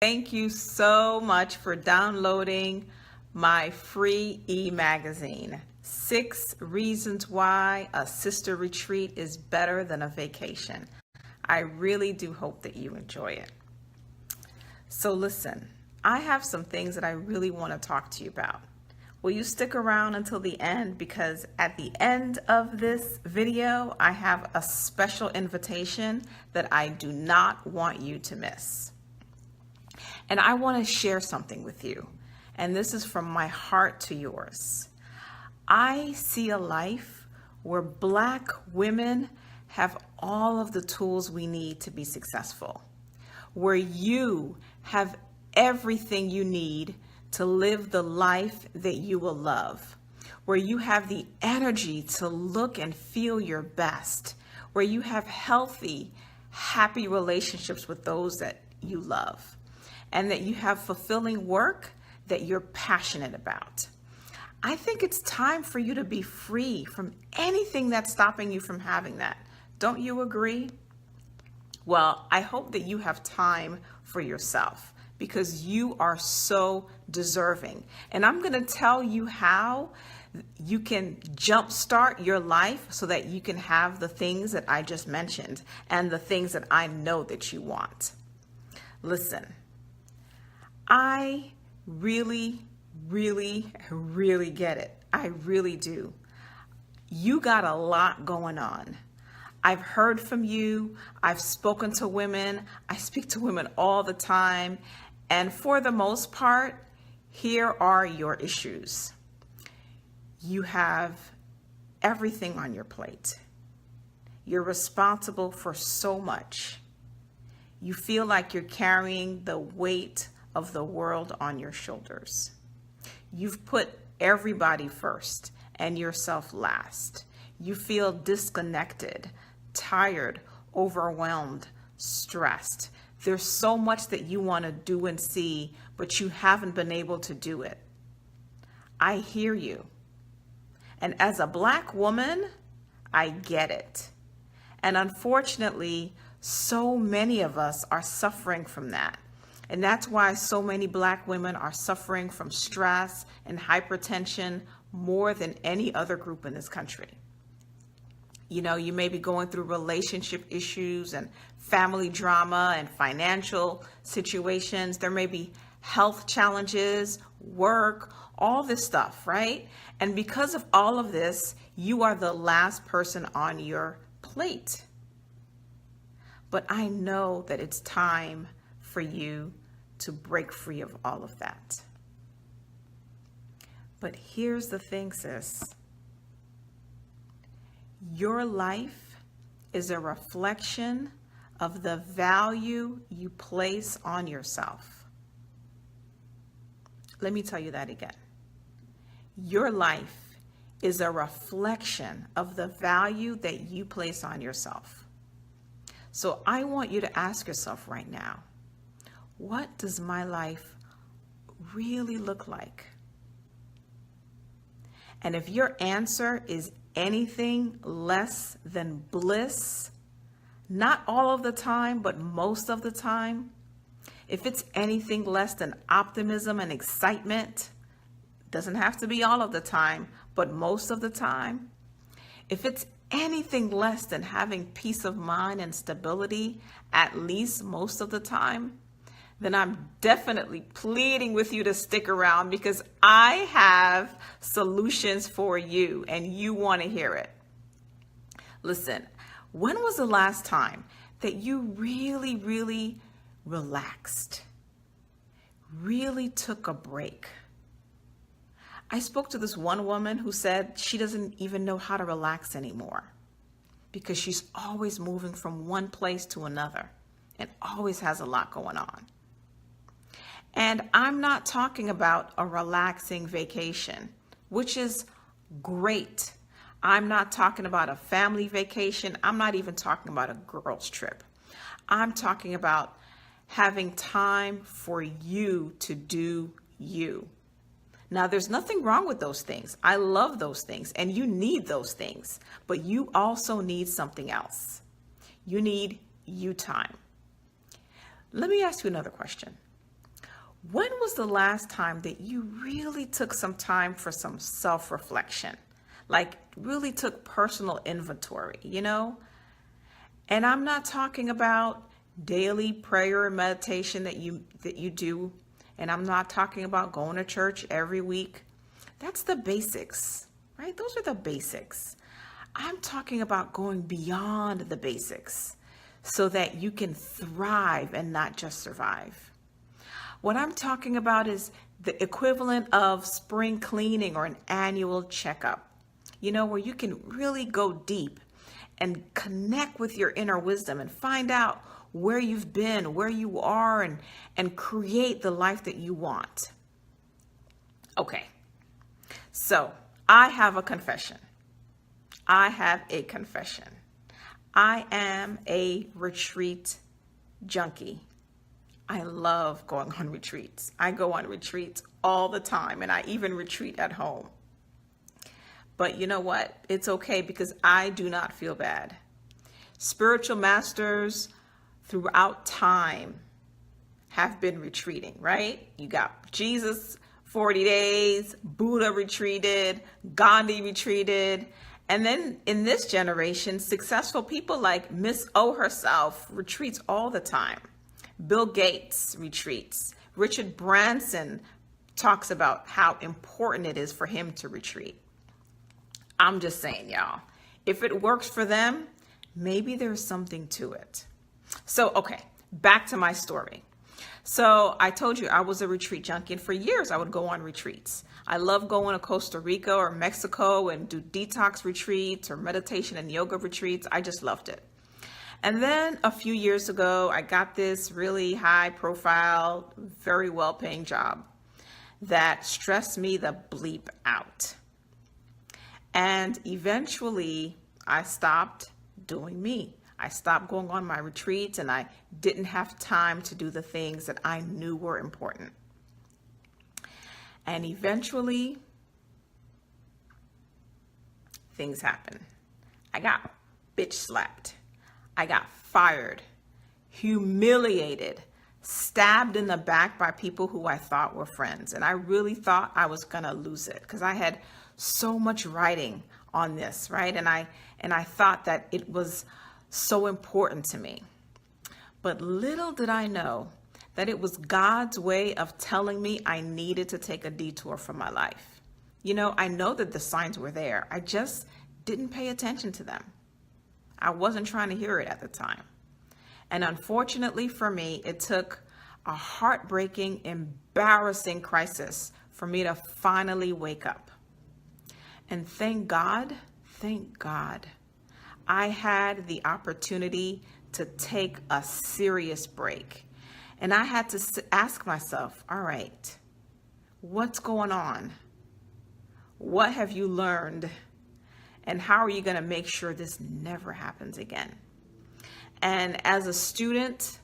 Thank you so much for downloading my free e-magazine, 6 Reasons Why a Sister Retreat is Better Than a Vacation. I really do hope that you enjoy it. So listen, I have some things that I really want to talk to you about. Will you stick around until the end? Because at the end of this video, I have a special invitation that I do not want you to miss. And I want to share something with you. And this is from my heart to yours. I see a life where Black women have all of the tools we need to be successful, where you have everything you need to live the life that you will love, where you have the energy to look and feel your best, where you have healthy, happy relationships with those that you love, and that you have fulfilling work that you're passionate about. I think it's time for you to be free from anything that's stopping you from having that. Don't you agree? Well, I hope that you have time for yourself because you are so deserving. And I'm going to tell you how you can jumpstart your life so that you can have the things that I just mentioned and the things that I know that you want. Listen, I really get it. I really do. You got a lot going on. I've heard from you. I've spoken to women. I speak to women all the time. And for the most part, here are your issues. You have everything on your plate. You're responsible for so much. You feel like you're carrying the weight of the world on your shoulders. You've put everybody first and yourself last. You feel disconnected, tired, overwhelmed, stressed. There's so much that you want to do and see, but you haven't been able to do it. I hear you. And as a Black woman, I get it. And unfortunately, so many of us are suffering from that. And that's why so many Black women are suffering from stress and hypertension more than any other group in this country. You know, you may be going through relationship issues and family drama and financial situations. There may be health challenges, work, all this stuff, right? And because of all of this, you are the last person on your plate. But I know that it's time for you to break free of all of that. But here's the thing, sis. Your life is a reflection of the value you place on yourself. Let me tell you that again. Your life is a reflection of the value that you place on yourself. So I want you to ask yourself right now, what does my life really look like? And if your answer is anything less than bliss, not all of the time, but most of the time, if it's anything less than optimism and excitement, doesn't have to be all of the time, but most of the time, if it's anything less than having peace of mind and stability, at least most of the time, then I'm definitely pleading with you to stick around because I have solutions for you and you want to hear it. Listen, when was the last time that you really relaxed, really took a break? I spoke to this one woman who said she doesn't even know how to relax anymore because she's always moving from one place to another and always has a lot going on. And I'm not talking about a relaxing vacation, which is great. I'm not talking about a family vacation. I'm not even talking about a girls' trip. I'm talking about having time for you to do you. Now, there's nothing wrong with those things. I love those things, and you need those things. But you also need something else. You need you time. Let me ask you another question. When was the last time that you really took some time for some self-reflection? Like really took personal inventory, you know? And I'm not talking about daily prayer and meditation that you do, and I'm not talking about going to church every week. That's the basics, right? Those are the basics. I'm talking about going beyond the basics so that you can thrive and not just survive. What I'm talking about is the equivalent of spring cleaning or an annual checkup, where you can really go deep and connect with your inner wisdom and find out where you've been, where you are, and create the life that you want. Okay, so I have a confession. I have a confession. I am a retreat junkie. I love going on retreats. I go on retreats all the time, and I even retreat at home. But you know what? It's okay because I do not feel bad. Spiritual masters throughout time have been retreating, right? You got Jesus, 40 days, Buddha retreated, Gandhi retreated. And then in this generation, successful people like Miss O herself retreats all the time. Bill Gates retreats. Richard Branson talks about how important it is for him to retreat. I'm just saying, y'all, if it works for them, maybe there's something to it. So, okay, back to my story. So I told you I was a retreat junkie, and for years I would go on retreats. I love going to Costa Rica or Mexico and do detox retreats or meditation and yoga retreats. I just loved it. And then a few years ago, I got this really high profile, very well paying job that stressed me the bleep out. And eventually I stopped doing me. I stopped going on my retreats, and I didn't have time to do the things that I knew were important. And eventually things happened. I got bitch slapped. I got fired, humiliated, stabbed in the back by people who I thought were friends. And I really thought I was gonna lose it because I had so much writing on this, right? And I thought that it was so important to me. But little did I know that it was God's way of telling me I needed to take a detour from my life. I know that the signs were there. I just didn't pay attention to them. I wasn't trying to hear it at the time. And unfortunately for me, it took a heartbreaking, embarrassing crisis for me to finally wake up. And thank God, I had the opportunity to take a serious break. And I had to ask myself, all right, what's going on? What have you learned? And how are you going to make sure this never happens again? And as a student,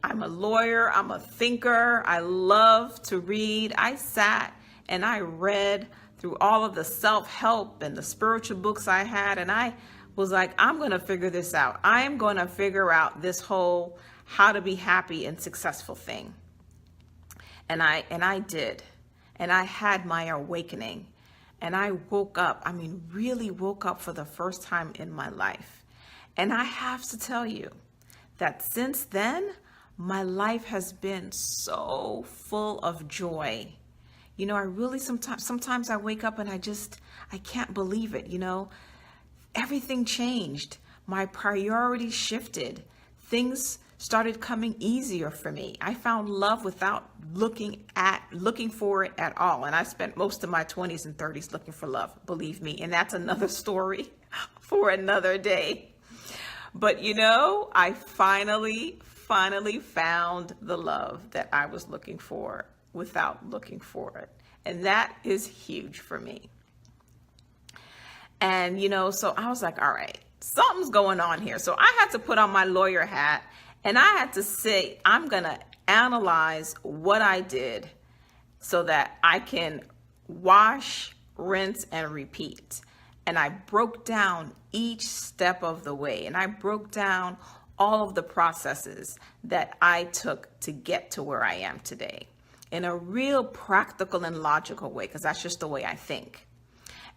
I'm a lawyer, I'm a thinker, I love to read. I sat and I read through all of the self-help and the spiritual books I had, and I was like, I'm going to figure this out. I am going to figure out this whole how to be happy and successful thing. And I did. And I had my awakening. And I woke up, really woke up for the first time in my life. And I have to tell you that since then, my life has been so full of joy. I really sometimes I wake up and I can't believe it. Everything changed. My priorities shifted. Things started coming easier for me. I found love without looking for it at all. And I spent most of my 20s and 30s looking for love, believe me. And that's another story for another day. But I finally found the love that I was looking for without looking for it. And that is huge for me. And, so I was like, all right, something's going on here. So I had to put on my lawyer hat. And I had to say, I'm going to analyze what I did so that I can wash, rinse, and repeat. And I broke down each step of the way. And I broke down all of the processes that I took to get to where I am today. in a real practical and logical way, because that's just the way I think.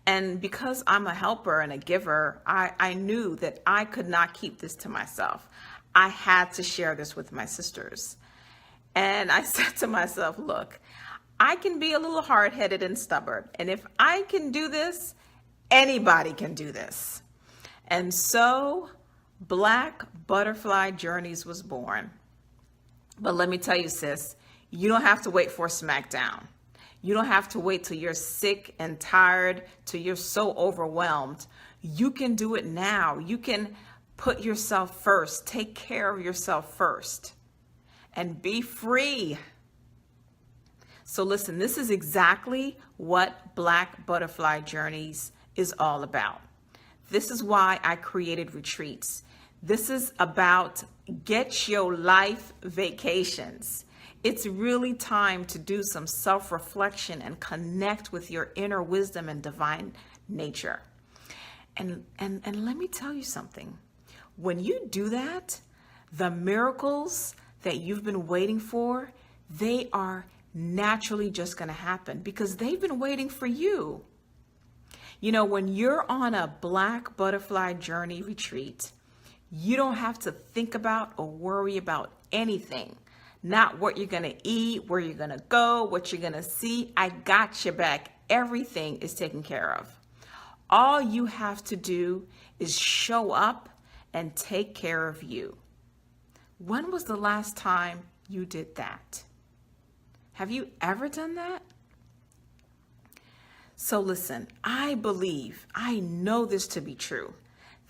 And because I'm a helper and a giver, I knew that I could not keep this to myself. I had to share this with my sisters. And I said to myself, look, I can be a little hard-headed and stubborn. And if I can do this, anybody can do this. And so Black Butterfly Journeys was born. But let me tell you, sis, you don't have to wait for a smackdown. You don't have to wait till you're sick and tired, till you're so overwhelmed. You can do it now. You can put yourself first. Take care of yourself first and be free. So listen, this is exactly what Black Butterfly Journeys is all about. This is why I created retreats. This is about get your life vacations. It's really time to do some self-reflection and connect with your inner wisdom and divine nature. And let me tell you something. When you do that, the miracles that you've been waiting for, they are naturally just going to happen because they've been waiting for you. You know, when you're on a Black Butterfly Journey retreat, you don't have to think about or worry about anything. Not what you're going to eat, where you're going to go, what you're going to see. I got your back. Everything is taken care of. All you have to do is show up and take care of you. When was the last time you did that? Have you ever done that? So listen, I know this to be true,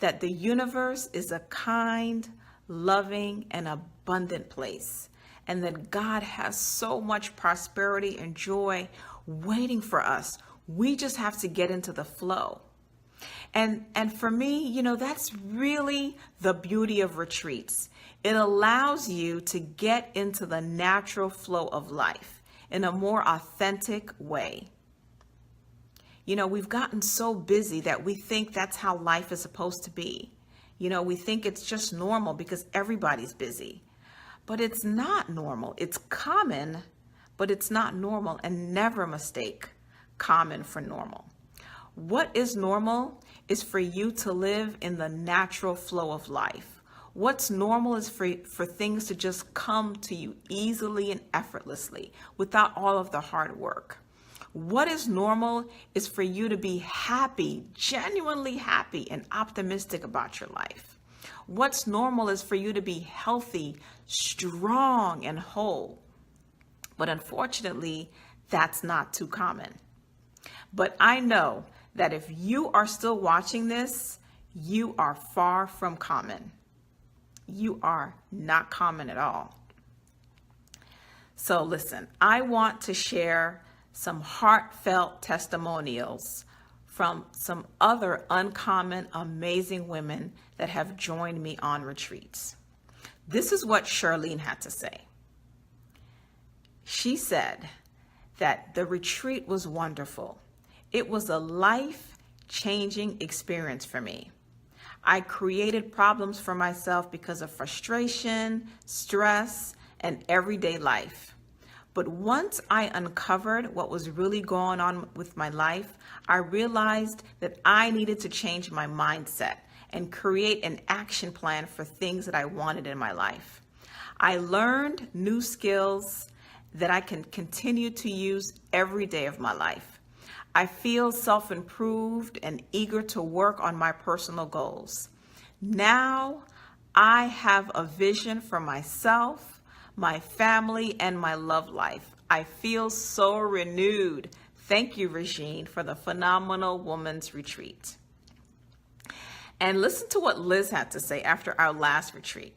that the universe is a kind, loving, and abundant place. And that God has so much prosperity and joy waiting for us. We just have to get into the flow. And for me, you know, that's really the beauty of retreats. It allows you to get into the natural flow of life in a more authentic way. You know, we've gotten so busy that we think that's how life is supposed to be. You know, we think it's just normal because everybody's busy. But it's not normal. It's common, but it's not normal, and never mistake common for normal. What is normal is for you to live in the natural flow of life. What's normal is for things to just come to you easily and effortlessly without all of the hard work. What is normal is for you to be happy, genuinely happy and optimistic about your life. What's normal is for you to be healthy, strong, and whole. But unfortunately, that's not too common. But I know that if you are still watching this, you are far from common. You are not common at all. So listen, I want to share some heartfelt testimonials from some other uncommon, amazing women that have joined me on retreats. This is what Charlene had to say. She said that the retreat was wonderful. It was a life-changing experience for me. I created problems for myself because of frustration, stress, and everyday life. But once I uncovered what was really going on with my life, I realized that I needed to change my mindset and create an action plan for things that I wanted in my life. I learned new skills that I can continue to use every day of my life. I feel self-improved and eager to work on my personal goals. Now I have a vision for myself, my family, and my love life. I feel so renewed. Thank you, Regine, for the Phenomenal Woman's Retreat. And listen to what Liz had to say after our last retreat.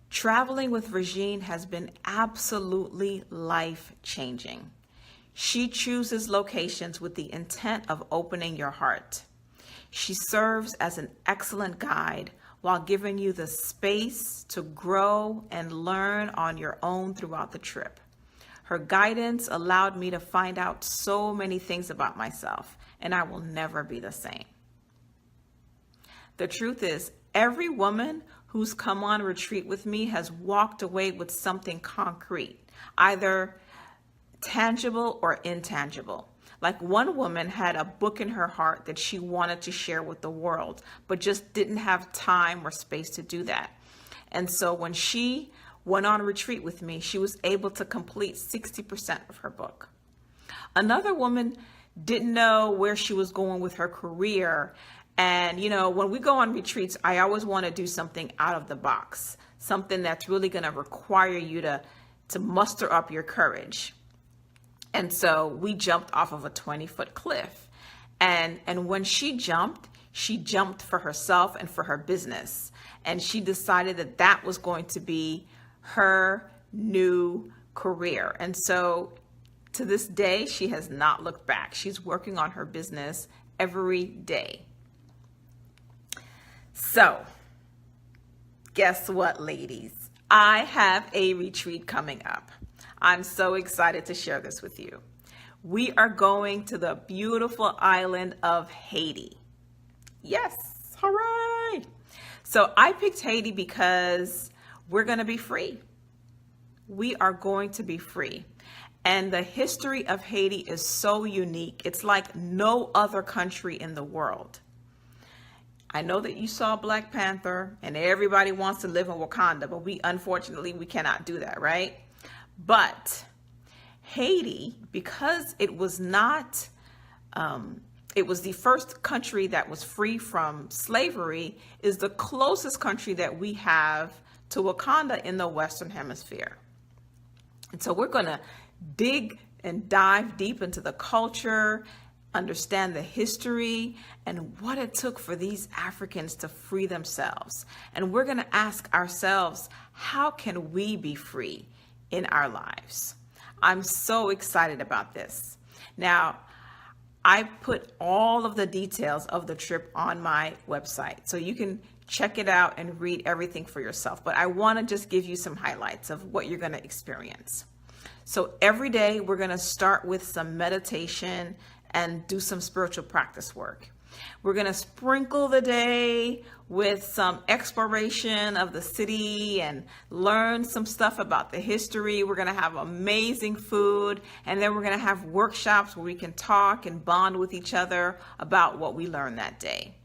Traveling with Regine has been absolutely life-changing. She chooses locations with the intent of opening your heart. She serves as an excellent guide while giving you the space to grow and learn on your own throughout the trip. Her guidance allowed me to find out so many things about myself, and I will never be the same. The truth is, every woman who's come on retreat with me has walked away with something concrete, either tangible or intangible. Like one woman had a book in her heart that she wanted to share with the world, but just didn't have time or space to do that. And so when she went on a retreat with me, she was able to complete 60% of her book. Another woman didn't know where she was going with her career. And, when we go on retreats, I always want to do something out of the box, something that's really going to require you to muster up your courage. And so we jumped off of a 20-foot cliff. And when she jumped for herself and for her business. And she decided that that was going to be her new career. And so to this day, she has not looked back. She's working on her business every day. So guess what, ladies? I have a retreat coming up. I'm so excited to share this with you. We are going to the beautiful island of Haiti. Yes, hooray! So I picked Haiti because we're going to be free. We are going to be free. And the history of Haiti is so unique. It's like no other country in the world. I know that you saw Black Panther and everybody wants to live in Wakanda, but unfortunately, we cannot do that, right? But Haiti, because it was not, it was the first country that was free from slavery, is the closest country that we have to Wakanda in the Western Hemisphere. And so we're going to dig and dive deep into the culture, understand the history, and what it took for these Africans to free themselves. And we're going to ask ourselves, how can we be free in our lives? I'm so excited about this. Now, I put all of the details of the trip on my website, so you can check it out and read everything for yourself. But I want to just give you some highlights of what you're going to experience. So every day we're going to start with some meditation and do some spiritual practice work. We're going to sprinkle the day with some exploration of the city and learn some stuff about the history. We're going to have amazing food, and then we're going to have workshops where we can talk and bond with each other about what we learned that day.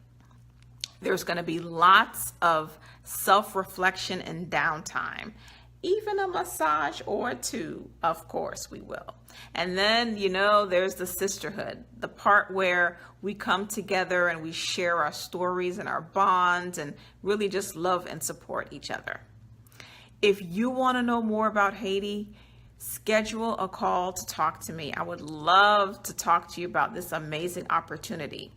There's going to be lots of self-reflection and downtime. Even a massage or two, of course we will. And then, there's the sisterhood, the part where we come together and we share our stories and our bonds and really just love and support each other. If you want to know more about Haiti, schedule a call to talk to me. I would love to talk to you about this amazing opportunity.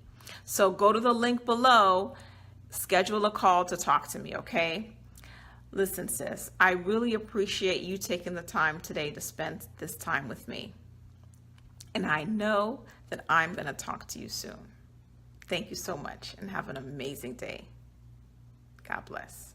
So go to the link below, schedule a call to talk to me, okay? Listen, sis, I really appreciate you taking the time today to spend this time with me. And I know that I'm going to talk to you soon. Thank you so much and have an amazing day. God bless.